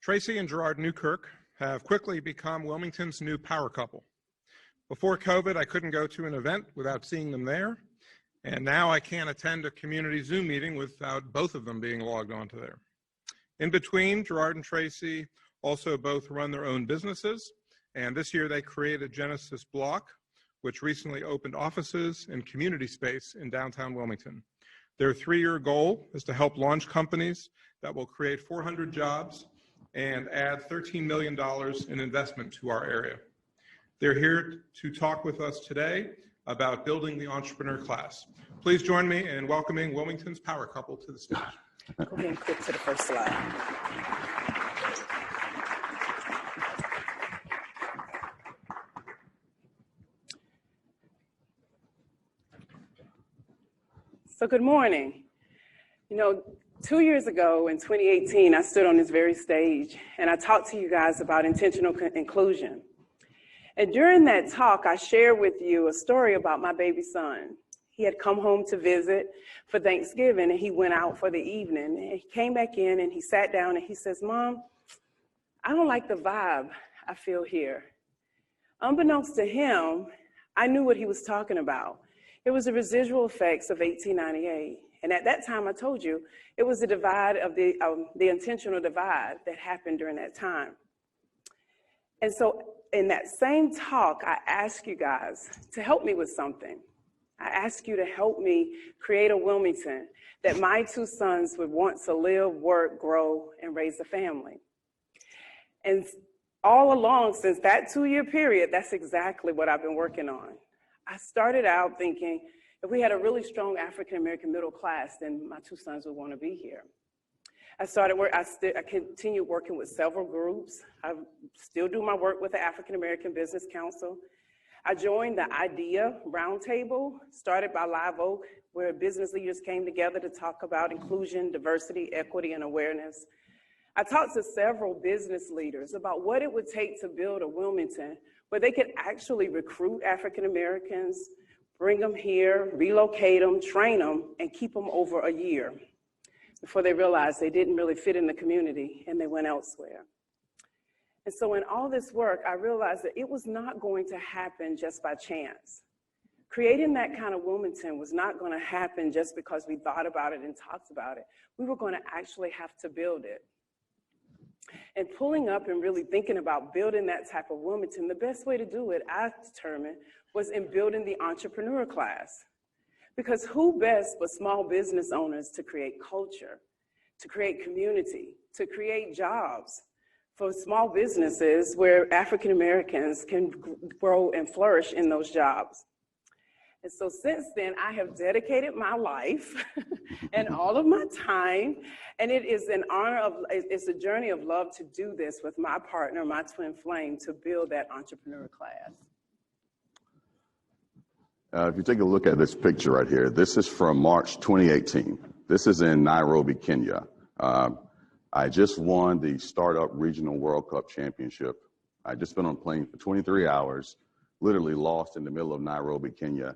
Tracy and Girard Newkirk have quickly become Wilmington's new power couple. Before COVID, I couldn't go to an event without seeing them there, and now I can't attend a community Zoom meeting without both of them being logged onto there. In between, Girard and Tracy also both run their own businesses, and this year they created Genesis Block, which recently opened offices and community space in downtown Wilmington. Their 3-year goal is to help launch companies that will create 400 jobs and add $13 million in investment to our area. They're here to talk with us today about building the entrepreneur class. Please join me in welcoming Wilmington's power couple to the stage. Go ahead and click to the first slide. So good morning. 2 years ago in 2018, I stood on this very stage and I talked to you guys about intentional inclusion. And during that talk, I shared with you a story about my baby son. He had come home to visit for Thanksgiving and he went out for the evening. And he came back in and he sat down and he says, "Mom, I don't like the vibe I feel here." Unbeknownst to him, I knew what he was talking about. It was the residual effects of 1898. And at that time, I told you, it was the divide of the intentional divide that happened during that time. And so in that same talk, I asked you guys to help me with something. I asked you to help me create a Wilmington that my 2 sons would want to live, work, grow, and raise a family. And all along, since that 2-year period, that's exactly what I've been working on. I started out thinking, if we had a really strong African-American middle class, then my 2 sons would want to be here. I continued working with several groups. I still do my work with the African-American Business Council. I joined the IDEA Roundtable, started by Live Oak, where business leaders came together to talk about inclusion, diversity, equity, and awareness. I talked to several business leaders about what it would take to build a Wilmington where they could actually recruit African-Americans, bring them here, relocate them, train them, and keep them over a year before they realized they didn't really fit in the community and they went elsewhere. And so in all this work, I realized that it was not going to happen just by chance. Creating that kind of Wilmington was not going to happen just because we thought about it and talked about it. We were going to actually have to build it. And pulling up and really thinking about building that type of Wilmington, the best way to do it, I determined, was in building the entrepreneur class. Because who best but small business owners to create culture, to create community, to create jobs for small businesses where African Americans can grow and flourish in those jobs. And so since then, I have dedicated my life and all of my time, and it is an honor it's a journey of love to do this with my partner, my twin flame, to build that entrepreneur class. If you take a look at this picture right here, this is from March 2018. This is in Nairobi, Kenya. I just won the Startup Regional World Cup Championship. I just been on a plane for 23 hours, literally lost in the middle of Nairobi, Kenya,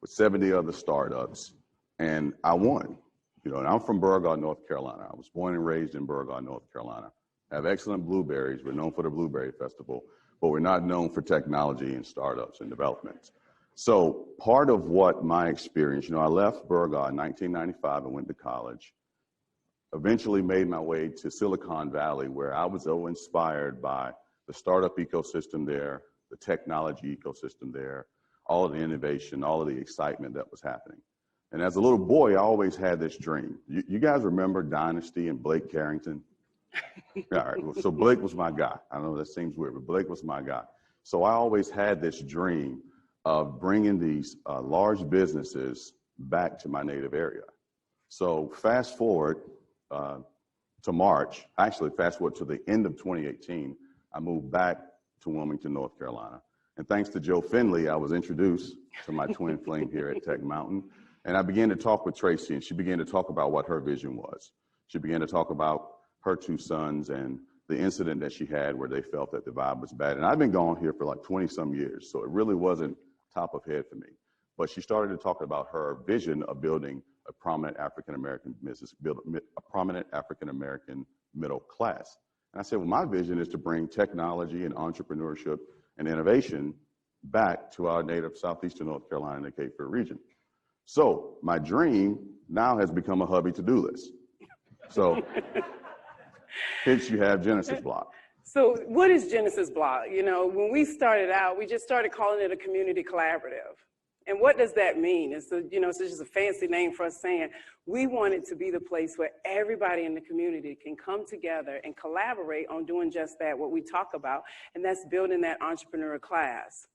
with 70 other startups, and I won. And I'm from Burgaw, North Carolina. I was born and raised in Burgaw, North Carolina. I have excellent blueberries. We're known for the Blueberry Festival, but we're not known for technology and startups and development. So part of what my experience, I left Burgaw in 1995 and went to college, eventually made my way to Silicon Valley, where I was so inspired by the startup ecosystem there, the technology ecosystem there, all of the innovation, all of the excitement that was happening. And as a little boy, I always had this dream. You guys remember Dynasty and Blake Carrington? All right, so Blake was my guy. I know that seems weird, but Blake was my guy. So I always had this dream of bringing these large businesses back to my native area. So fast forward to March, actually fast forward to the end of 2018, I moved back to Wilmington, North Carolina. And thanks to Joe Finley, I was introduced to my twin flame here at Tech Mountain. And I began to talk with Tracy, and she began to talk about what her vision was. She began to talk about her 2 sons and the incident that she had where they felt that the vibe was bad. And I've been gone here for like 20-some years, so it really wasn't top of head for me. But she started to talk about her vision of building a prominent African-American business, build a prominent African-American middle class. And I said, well, my vision is to bring technology and entrepreneurship and innovation back to our native southeastern North Carolina and the Cape Fear region. So my dream now has become a hubby to-do list. So hence you have Genesis Block. So what is Genesis Block? You know, when we started out, we just started calling it a community collaborative. And what does that mean? It's just a fancy name for us saying we want it to be the place where everybody in the community can come together and collaborate on doing just that, what we talk about, and that's building that entrepreneur class.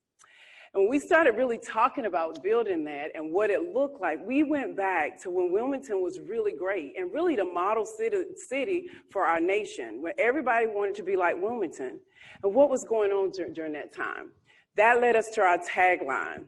And when we started really talking about building that and what it looked like, we went back to when Wilmington was really great and really the model city for our nation, where everybody wanted to be like Wilmington. And what was going on during that time? That led us to our tagline.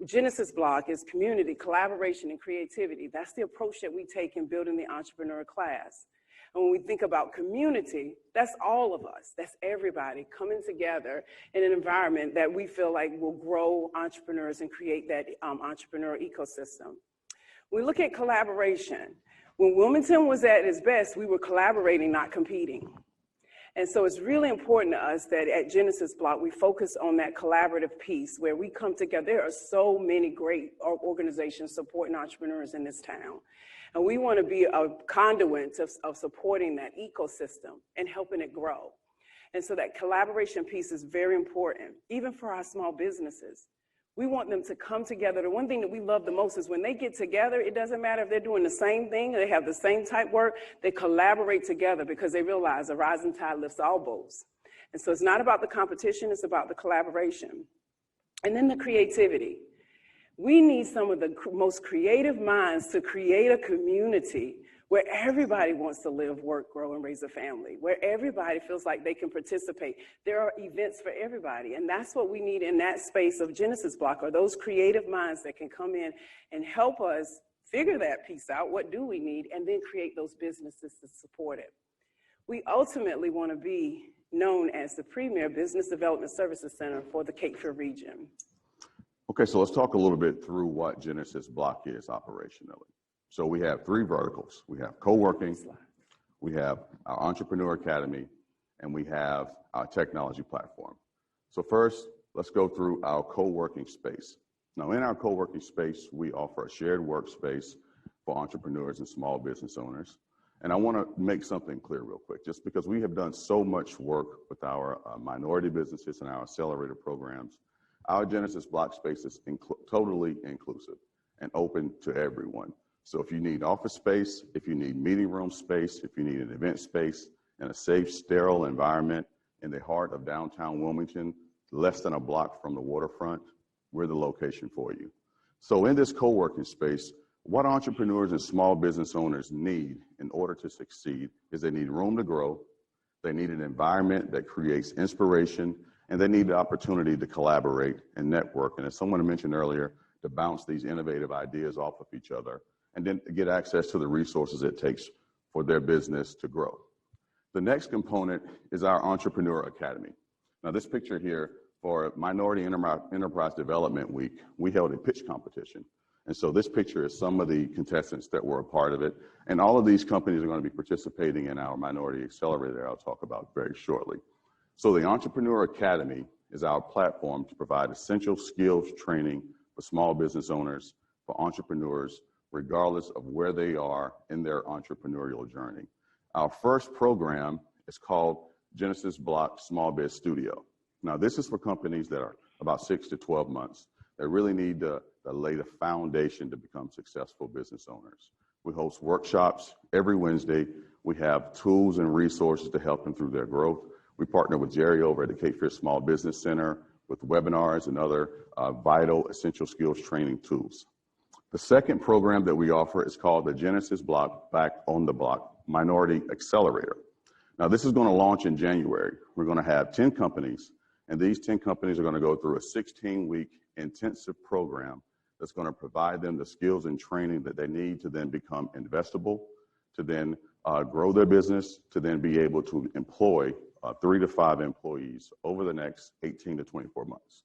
Genesis Block is community, collaboration, and creativity. That's the approach that we take in building the entrepreneur class. And when we think about community, that's all of us. That's everybody coming together in an environment that we feel like will grow entrepreneurs and create that entrepreneur ecosystem. We look at collaboration. When Wilmington was at its best, we were collaborating, not competing. And so it's really important to us that at Genesis Block, we focus on that collaborative piece where we come together. There are so many great organizations supporting entrepreneurs in this town. And we want to be a conduit of supporting that ecosystem and helping it grow. And so that collaboration piece is very important, even for our small businesses. We want them to come together. The one thing that we love the most is when they get together, it doesn't matter if they're doing the same thing, or they have the same type work, they collaborate together because they realize a rising tide lifts all boats. And so it's not about the competition, it's about the collaboration. And then the creativity. We need some of the most creative minds to create a community where everybody wants to live, work, grow, and raise a family, where everybody feels like they can participate. There are events for everybody, and that's what we need in that space of Genesis Block, are those creative minds that can come in and help us figure that piece out, what do we need, and then create those businesses to support it. We ultimately want to be known as the premier business development services center for the Cape Fear region. Okay, so let's talk a little bit through what Genesis Block is operationally. So we have three verticals. We have co-working, we have our Entrepreneur Academy, and we have our technology platform. So first, let's go through our co-working space. Now, in our co-working space, we offer a shared workspace for entrepreneurs and small business owners. And I want to make something clear real quick, just because we have done so much work with our minority businesses and our accelerator programs. Our Genesis Block space is totally inclusive and open to everyone. So if you need office space, if you need meeting room space, if you need an event space in a safe, sterile environment in the heart of downtown Wilmington, less than a block from the waterfront, we're the location for you. So in this co-working space, what entrepreneurs and small business owners need in order to succeed is they need room to grow, they need an environment that creates inspiration, and they need the opportunity to collaborate and network. And as someone mentioned earlier, to bounce these innovative ideas off of each other, and then get access to the resources it takes for their business to grow. The next component is our Entrepreneur Academy. Now, this picture here, for Minority Enterprise Development Week, we held a pitch competition. And so this picture is some of the contestants that were a part of it. And all of these companies are going to be participating in our Minority Accelerator I'll talk about very shortly. So the Entrepreneur Academy is our platform to provide essential skills training for small business owners, for entrepreneurs, regardless of where they are in their entrepreneurial journey. Our first program is called Genesis Block Small Biz Studio. Now, this is for companies that are about 6 to 12 months that really need to lay the foundation to become successful business owners. We host workshops every Wednesday. We have tools and resources to help them through their growth. We partner with Jerry over at the Cape Fear Small Business Center with webinars and other vital essential skills training tools. The second program that we offer is called the Genesis Block Back on the Block Minority Accelerator. Now, this is going to launch in January. We're going to have 10 companies, and these 10 companies are going to go through a 16-week intensive program that's going to provide them the skills and training that they need to then become investable, to then grow their business, to then be able to employ 3 to 5 employees over the next 18 to 24 months.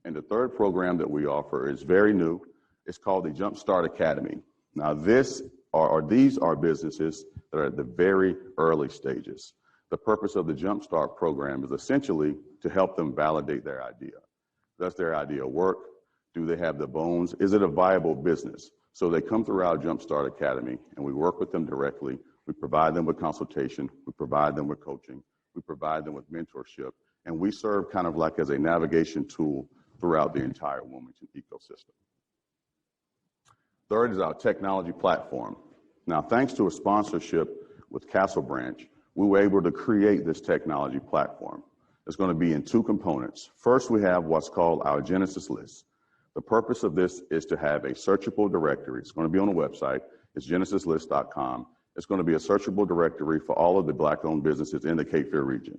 And the third program that we offer is very new. It's called the Jumpstart Academy. Now, these are businesses that are at the very early stages. The purpose of the Jumpstart program is essentially to help them validate their idea. Does their idea work? Do they have the bones? Is it a viable business? So they come through our Jumpstart Academy and we work with them directly. We provide them with consultation. We provide them with coaching. We provide them with mentorship. And we serve kind of like as a navigation tool throughout the entire Wilmington ecosystem. Third is our technology platform. Now, thanks to a sponsorship with Castle Branch, we were able to create this technology platform. It's going to be in two components. First, we have what's called our Genesis list. The purpose of this is to have a searchable directory. It's going to be on the website. It's genesislist.com. It's going to be a searchable directory for all of the Black-owned businesses in the Cape Fear region.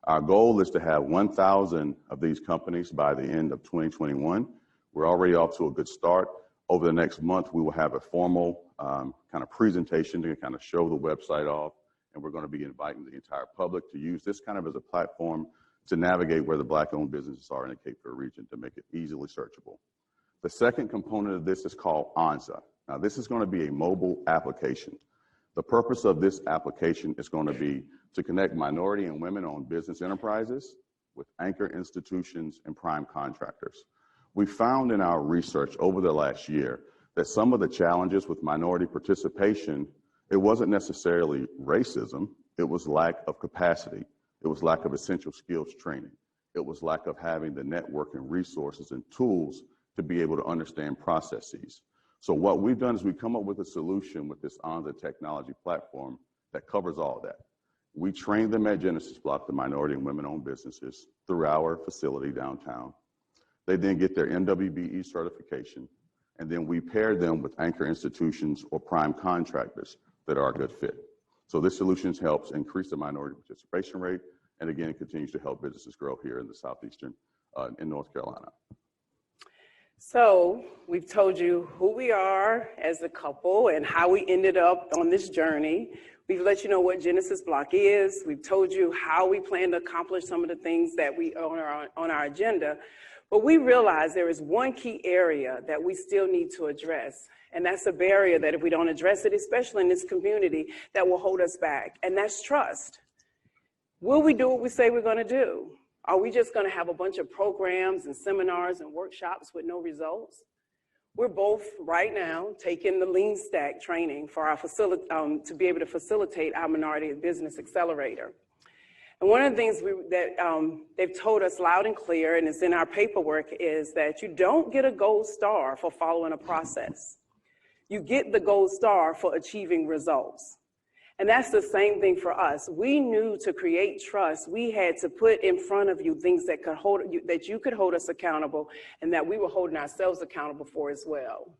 Our goal is to have 1,000 of these companies by the end of 2021. We're already off to a good start. Over the next month, we will have a formal kind of presentation to kind of show the website off, and we're going to be inviting the entire public to use this kind of as a platform to navigate where the Black-owned businesses are in the Cape Fear region to make it easily searchable. The second component of this is called Anza. Now, this is going to be a mobile application. The purpose of this application is going to be to connect minority and women-owned business enterprises with anchor institutions and prime contractors. We found in our research over the last year that some of the challenges with minority participation, it wasn't necessarily racism, it was lack of capacity, it was lack of essential skills training, it was lack of having the network and resources and tools to be able to understand processes. So what we've done is we've come up with a solution with this Anza technology platform that covers all of that. We train them at Genesis Block, the minority and women-owned businesses, through our facility downtown. They then get their MWBE certification, and then we pair them with anchor institutions or prime contractors that are a good fit. So this solution helps increase the minority participation rate, and again, it continues to help businesses grow here in the Southeastern, in North Carolina. So we've told you who we are as a couple and how we ended up on this journey. We've let you know what Genesis Block is. We've told you how we plan to accomplish some of the things that we on our agenda. But we realize there is one key area that we still need to address. And that's a barrier that if we don't address it, especially in this community, that will hold us back. And that's trust. Will we do what we say we're going to do? Are we just going to have a bunch of programs and seminars and workshops with no results? We're both right now taking the Lean Stack training for our to be able to facilitate our Minority Business Accelerator. And one of the things that they've told us loud and clear, and it's in our paperwork, is that you don't get a gold star for following a process. You get the gold star for achieving results. And that's the same thing for us. We knew to create trust, we had to put in front of you things that could hold you, that you could hold us accountable, and that we were holding ourselves accountable for as well.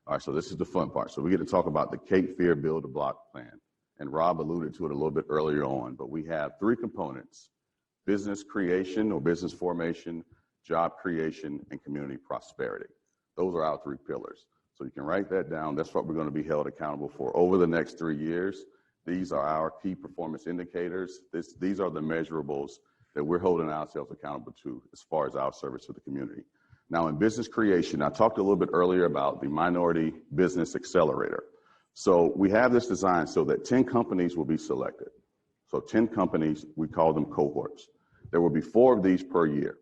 All right, so this is the fun part. So we get to talk about the Cape Fear Build a Block plan. And Rob alluded to it a little bit earlier on, but we have three components: business creation or business formation, job creation, and community prosperity. Those are our three pillars. So you can write that down. That's what we're going to be held accountable for over the next 3 years. These are our key performance indicators. These are the measurables that we're holding ourselves accountable to as far as our service to the community. Now, in business creation, I talked a little bit earlier about the Minority Business Accelerator. So we have this designed so that 10 companies will be selected. So 10 companies, we call them cohorts. There will be 4 of these per year.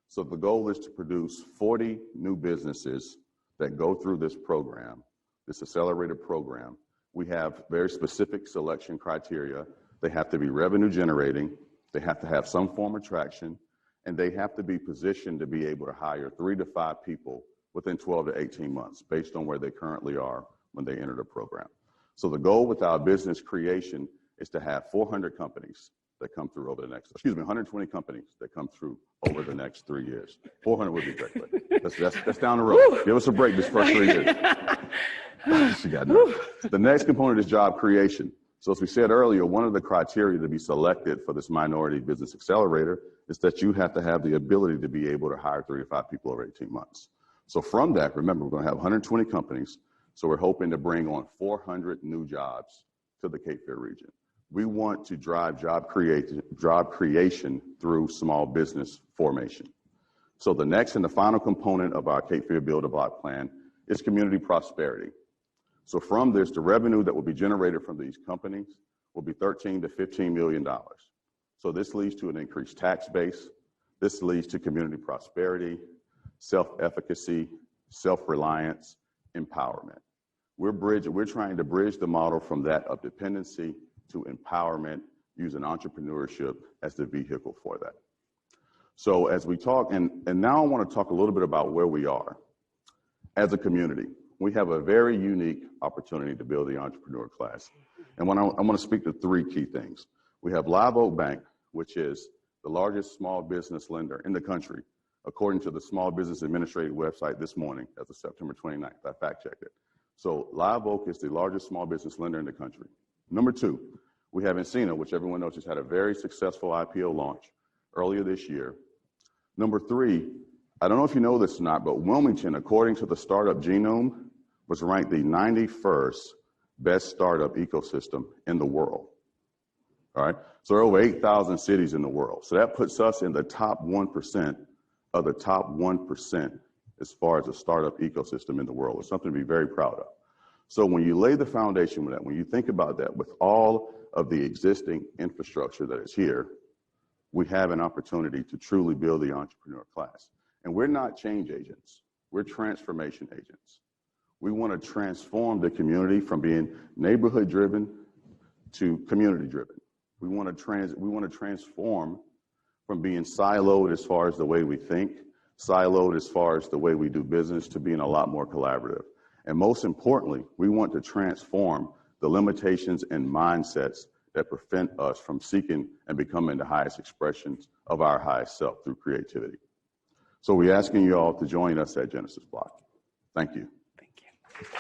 So the goal is to produce 40 new businesses that go through this program, this accelerated program. We have very specific selection criteria. They have to be revenue generating, they have to have some form of traction, and they have to be positioned to be able to hire 3 to 5 people within 12 to 18 months based on where they currently are when they enter the program. So the goal with our business creation is to have 400 companies that come through over the next, 120 companies that come through over the next 3 years. 400 would be great, but that's down the road. Give us a break this first 3 years. She got nervous. The next component is job creation. So as we said earlier, one of the criteria to be selected for this Minority Business Accelerator is that you have to have the ability to be able to hire 3 to 5 people over 18 months. So from that, remember, we're going to have 120 companies. So we're hoping to bring on 400 new jobs to the Cape Fear region. We want to drive job creation through small business formation. So the next and the final component of our Cape Fear Build a Block plan is community prosperity. So from this, the revenue that will be generated from these companies will be $13 to $15 million. So this leads to an increased tax base. This leads to community prosperity, self-efficacy, self-reliance, empowerment. We're trying to bridge the model from that of dependency to empowerment, using entrepreneurship as the vehicle for that. So as we talk, and now I want to talk a little bit about where we are. As a community, we have a very unique opportunity to build the entrepreneur class. And I want to speak to three key things. We have Live Oak Bank, which is the largest small business lender in the country, according to the Small Business Administrative website this morning, as of September 29th. I fact-checked it. So Live Oak is the largest small business lender in the country. Number two, we have Encina, which everyone knows just had a very successful IPO launch earlier this year. Number three, I don't know if you know this or not, but Wilmington, according to the Startup Genome, was ranked the 91st best startup ecosystem in the world. All right, so there are over 8,000 cities in the world. So that puts us in the top 1% of the top 1% as far as a startup ecosystem in the world. It's something to be very proud of. So when you lay the foundation with that, when you think about that, with all of the existing infrastructure that is here, we have an opportunity to truly build the entrepreneur class. And we're not change agents, we're transformation agents. We want to transform the community from being neighborhood driven to community driven. We want to transform from being siloed as far as the way we think, siloed as far as the way we do business, to being a lot more collaborative. And most importantly, we want to transform the limitations and mindsets that prevent us from seeking and becoming the highest expressions of our highest self through creativity. So we're asking you all to join us at Genesis Block. Thank you. Thank you.